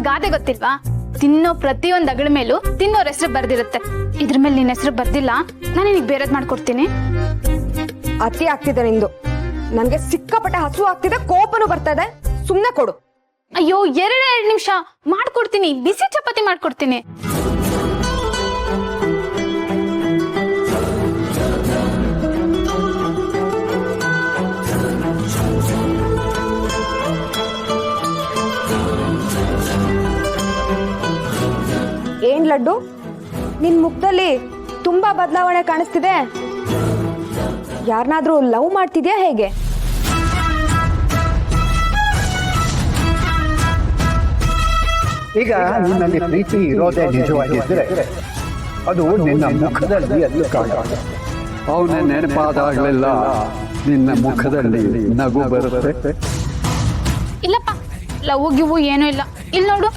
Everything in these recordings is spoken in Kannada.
ಗಾದೆ ಗೊತ್ತಿಲ್ವಾ? ತಿನ್ನೋ ಪ್ರತಿಯೊಂದು ಅಗಳ ಮೇಲೂ ತಿನ್ನೋರ್ ಹೆಸರು ಬರ್ದಿರುತ್ತೆ. ಇದ್ರ ಮೇಲೆ ನಿನ್ನ ಹೆಸರು ಬರ್ದಿಲ್ಲ, ನಾನು ನಿನಗೆ ಬೇರೆದ್ ಮಾಡ್ಕೊಡ್ತೀನಿ. ಅತಿ ಆಗ್ತಿದೆ ನಿಂದು. ನನ್ಗೆ ಸಿಕ್ಕಾಪಟ್ಟೆ ಹಸು ಆಗ್ತಿದೆ, ಕೋಪನು ಬರ್ತಾ ಇದೆ. ಸುಮ್ನೆ ಕೊಡು. ಅಯ್ಯೋ, 2 ನಿಮಿಷ ಮಾಡ್ಕೊಡ್ತೀನಿ. ಬಿಸಿ ಚಪಾತಿ ಮಾಡ್ಕೊಡ್ತೀನಿ. ಏನ್ ಲಡ್ಡು, ನಿನ್ ಮುಖದಲ್ಲಿ ತುಂಬಾ ಬದಲಾವಣೆ ಕಾಣಿಸ್ತಿದೆ. ಯಾರನ್ನಾದ್ರೂ ಲವ್ ಮಾಡ್ತಿದ್ಯಾ ಹೇಗೆ? ಈಗ ನಿನ್ನಲ್ಲಿ ಪ್ರೀತಿ ಇರೋದೇ ನಿಜವಾಗಿದ್ದರೆ ಅದು ನಿನ್ನ ಮುಖದಲ್ಲಿ ಎದ್ದು ಕಾಣುತ್ತೆ. ಅವನ ನೆನಪಾದಾಗಲೆಲ್ಲ ನಿನ್ನ ಮುಖದಲ್ಲಿ ನಗು ಬರುತ್ತೆ. ಇಲ್ಲಪ್ಪ, ಲವ್ ಗಿವು ಏನೂ ಇಲ್ಲ. ಇಲ್ಲಿ ನೋಡು,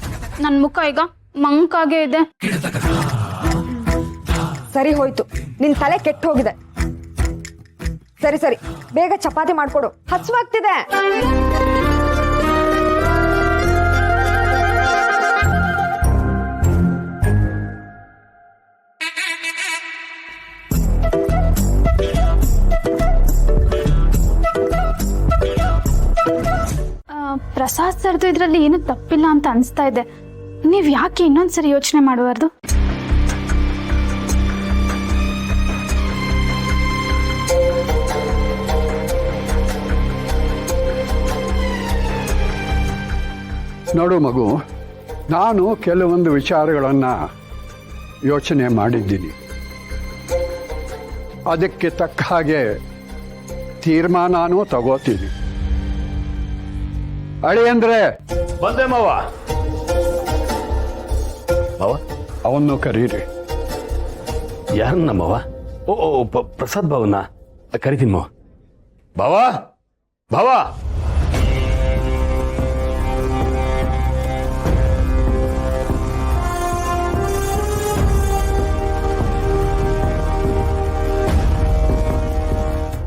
ನನ್ನ ಮುಖ ಈಗ ಮಂಕಾಗೆ ಇದೆ. ಸರಿ ಹೋಯ್ತು, ನಿನ್ ತಲೆ ಕೆಟ್ಟು ಹೋಗಿದೆ. ಸರಿ ಸರಿ, ಬೇಗ ಚಪಾತಿ ಮಾಡ್ಕೊಡು, ಹಸುವಾಗ್ತಿದೆ. ಪ್ರಸಾದ್ ಸರ್ದು ಇದ್ರಲ್ಲಿ ಏನು ತಪ್ಪಿಲ್ಲ ಅಂತ ಅನ್ಸ್ತಾ ಇದೆ. ನೀವ್ ಯಾಕೆ ಇನ್ನೊಂದ್ಸರಿ ಯೋಚನೆ ಮಾಡಬಾರ್ದು? ನೋಡು ಮಗು, ನಾನು ಕೆಲವೊಂದು ವಿಚಾರಗಳನ್ನು ಯೋಚನೆ ಮಾಡಿದ್ದೀನಿ. ಅದಕ್ಕೆ ತಕ್ಕ ಹಾಗೆ ತೀರ್ಮಾನನೂ ತಗೋತೀನಿ. ಅಳಿಯಂದ್ರೆ ಬಂದೆ ಮಾವ. ಮಾವ, ಅವನ್ನು ಕರೀರಿ. ಯಾರನ್ನ ಮಾವ? ಓ ಪ್ರಸಾದ್ ಭಾವನ ಕರಿತೀನಿ ಮಾವ. ಭಾವ, ಭಾವ.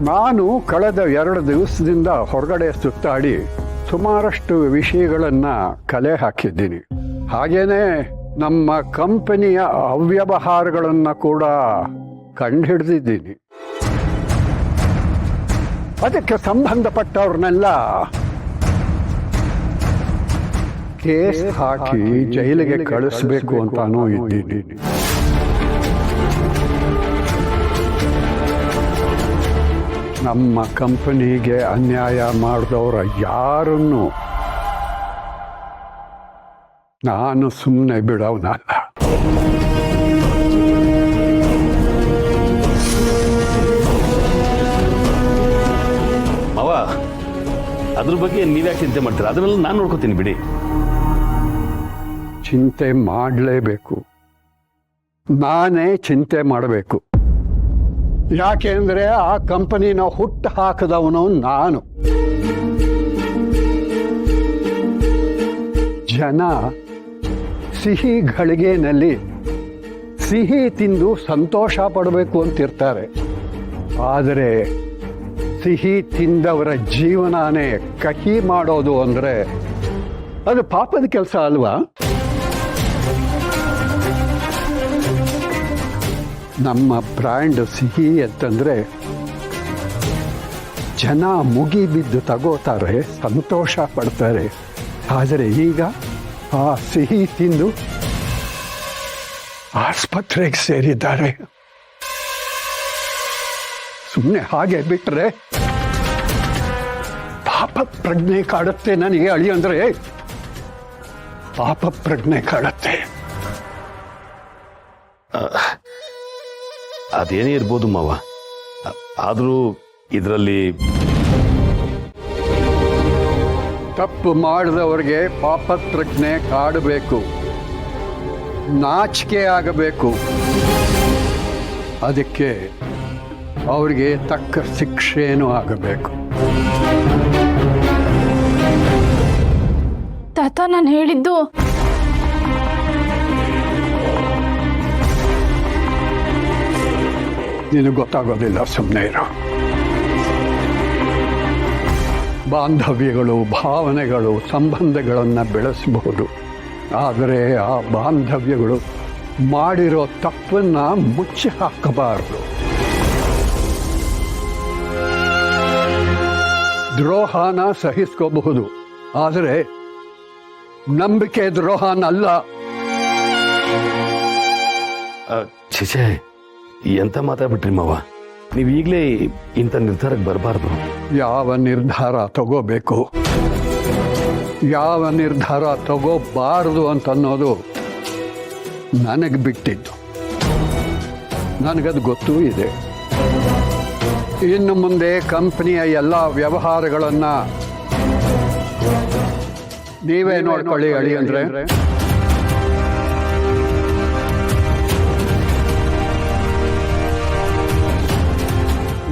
ನಾನು ಕಳೆದ 2 ದಿವಸದಿಂದ ಹೊರಗಡೆ ಸುತ್ತಾಡಿ ಸುಮಾರಷ್ಟು ವಿಷಯಗಳನ್ನು ಕಲೆ ಹಾಕಿದ್ದೀನಿ. ಹಾಗೇನೆ ನಮ್ಮ ಕಂಪನಿಯ ಅವ್ಯವಹಾರಗಳನ್ನು ಕೂಡ ಕಂಡುಹಿಡಿದಿದ್ದೀನಿ. ಅದಕ್ಕೆ ಸಂಬಂಧಪಟ್ಟವ್ರನ್ನೆಲ್ಲ ಕೇಸ್ ಹಾಕಿ ಜೈಲಿಗೆ ಕಳಿಸ್ಬೇಕು ಅಂತಾನೂ ಇದ್ದೀನಿ. ನಮ್ಮ ಕಂಪನಿಗೆ ಅನ್ಯಾಯ ಮಾಡಿದವರ ಯಾರನ್ನು ನಾನು ಸುಮ್ಮನೆ ಬಿಡೋನಲ್ಲ. ಮಾವ, ಅದ್ರ ಬಗ್ಗೆ ನೀವ್ಯಾಕೆ ಚಿಂತೆ ಮಾಡ್ತೀರಾ? ಅದನ್ನೆಲ್ಲ ನಾನು ನೋಡ್ಕೋತೀನಿ ಬಿಡಿ. ಚಿಂತೆ ಮಾಡಲೇಬೇಕು. ನಾನೇ ಚಿಂತೆ ಮಾಡಬೇಕು. ಯಾಕೆಂದ್ರೆ ಆ ಕಂಪನಿನ ಹುಟ್ಟು ಹಾಕಿದವನು ನಾನು. ಜನ ಸಿಹಿ ಗಳಿಗೆನಲ್ಲಿ ಸಿಹಿ ತಿಂದು ಸಂತೋಷ ಪಡಬೇಕು ಅಂತಿರ್ತಾರೆ. ಆದರೆ ಸಿಹಿ ತಿಂದವರ ಜೀವನನೇ ಕಹಿ ಮಾಡೋದು ಅಂದರೆ ಅದು ಪಾಪದ ಕೆಲಸ ಅಲ್ವಾ? ನಮ್ಮ ಬ್ರ್ಯಾಂಡ್ ಸಿಹಿ ಅಂತಂದ್ರೆ ಜನ ಮುಗಿ ಬಿದ್ದು ತಗೋತಾರೆ, ಸಂತೋಷ ಪಡ್ತಾರೆ. ಆದರೆ ಈಗ ಆ ಸಿಹಿ ತಿಂದು ಆಸ್ಪತ್ರೆಗೆ ಸೇರಿದ್ದಾರೆ. ಸುಮ್ಮನೆ ಹಾಗೆ ಬಿಟ್ರೆ ಪಾಪ ಪ್ರಜ್ಞೆ ಕಾಡುತ್ತೆ ನನಗೆ. ಅಳಿಯಂದ್ರೆ ಪಾಪ ಪ್ರಜ್ಞೆ ಕಾಡುತ್ತೆ. ಅದೇನೇ ಇರ್ಬೋದು ಮಾವ, ಆದರೂ ಇದರಲ್ಲಿ ತಪ್ಪು ಮಾಡಿದವರಿಗೆ ಪಾಪ ಪ್ರಜ್ಞೆ ಕಾಡಬೇಕು, ನಾಚಿಕೆ ಆಗಬೇಕು. ಅದಕ್ಕೆ ಅವರಿಗೆ ತಕ್ಕ ಶಿಕ್ಷೆನೂ ಆಗಬೇಕು. ತಾತ, ನಾನು ಹೇಳಿದ್ದು ನಿನಗೆ ಗೊತ್ತಾಗೋದಿಲ್ಲ, ಸುಮ್ಮನೆ ಇರು. ಬಾಂಧವ್ಯಗಳು, ಭಾವನೆಗಳು, ಸಂಬಂಧಗಳನ್ನು ಬೆಳೆಸಬಹುದು. ಆದರೆ ಆ ಬಾಂಧವ್ಯಗಳು ಮಾಡಿರೋ ತಪ್ಪನ್ನ ಮುಚ್ಚಿ ಹಾಕಬಾರದು. ದ್ರೋಹನ ಸಹಿಸ್ಕೋಬಹುದು, ಆದರೆ ನಂಬಿಕೆ ದ್ರೋಹನಲ್ಲ. ಛೇ, ಎಂತ ಮಾತಾಡ್ಬಿಟ್ರಿ ಮಾವ. ನೀವು ಈಗಲೇ ಇಂಥ ನಿರ್ಧಾರಕ್ಕೆ ಬರಬಾರ್ದು. ಯಾವ ನಿರ್ಧಾರ ತಗೋಬೇಕು, ಯಾವ ನಿರ್ಧಾರ ತಗೋಬಾರದು ಅಂತನ್ನೋದು ನನಗೆ ಬಿಟ್ಟಿದ್ದು. ನನಗದು ಗೊತ್ತೂ ಇದೆ. ಇನ್ನು ಮುಂದೆ ಕಂಪನಿಯ ಎಲ್ಲ ವ್ಯವಹಾರಗಳನ್ನು ನೀವೇ ನೋಡ್ಕೊಳ್ಳಿ ಅಳಿ ಅಂದ್ರೆ.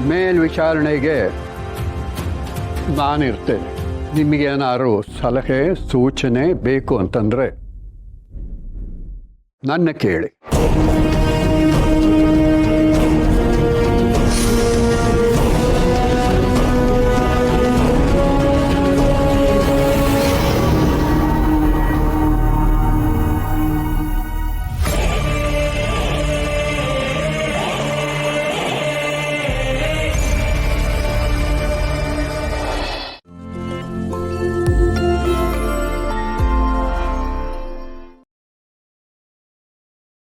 ಮೇಲ್ವಿಚಾರಣೆಗೆ ನಾನಿರ್ತೇನೆ. ನಿಮಗೇನಾದ್ರು ಸಲಹೆ ಸೂಚನೆ ಬೇಕು ಅಂತಂದರೆ ನನ್ನ ಕೇಳಿ.